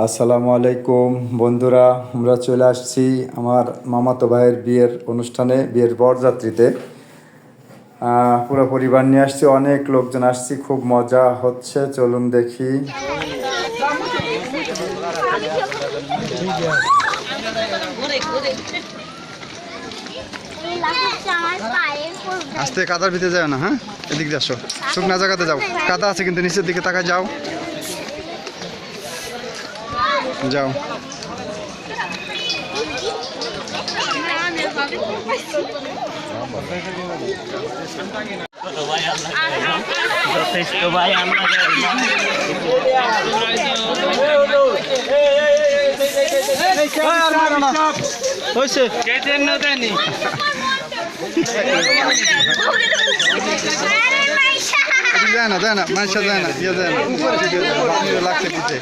আসসালামু আলাইকুম বন্ধুরা, আমরা চলে আসছি আমার মামাতো ভাইয়ের বিয়ের অনুষ্ঠানে, বিয়ের বরযাত্রীতে। পুরো পরিবার নিয়ে আসছি, অনেক লোকজন আসছি, খুব মজা হচ্ছে। চলুন দেখি। আস্তে, কাদার ভিতরে যায় না। হ্যাঁ, এদিক দিয়ে আসো, শুকনা জায়গাতে যাও। কাদা আছে কিন্তু, নিচের দিকে তাকায় যাও। যাও। যথেষ্ট ভাই, আমরা যায় না, যায় না, মানুষের যায় না, ইয়ে যায় না, উপরে লাগছে পিঠে।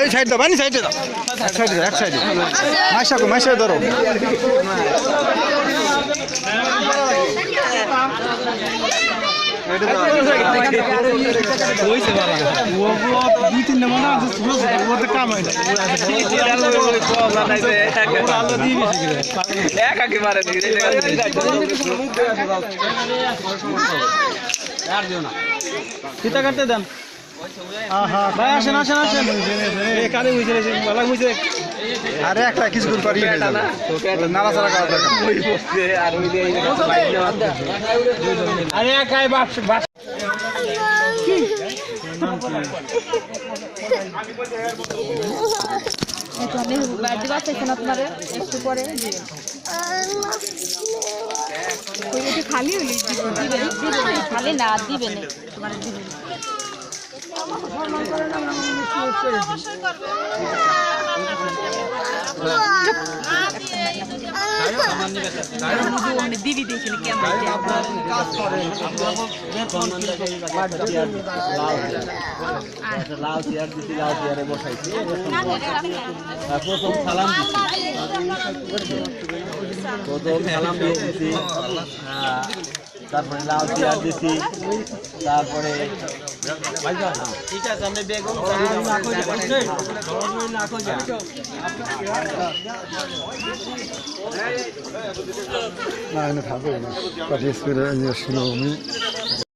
এই সাইড দাও, বানি সাইডে দাও, এক সাইডে, এক সাইডে। মাইশাকে, মাইশাকে ধরো। ফিতা কাটতে দেন। ভাই আসেন আসেন আসেন, আরে একটা কিছু করি নাড়াচাড়া করা দরকার। আরে একাই বাস বাস খালি হলি খালি না দিবেন তোমার দিবেন দিবি দেখেন কেমন লাউ চেয়ার দিচ্ছি, লাউ চেয়ারে বসাইছি। প্রথম সালাম দিচ্ছি, তারপরে লাউ চেয়ার দিচ্ছি, তারপরে ঠিক আছে আমি বেগম না, এনে থাকবে না, পাঠিয়ে শুনে আমি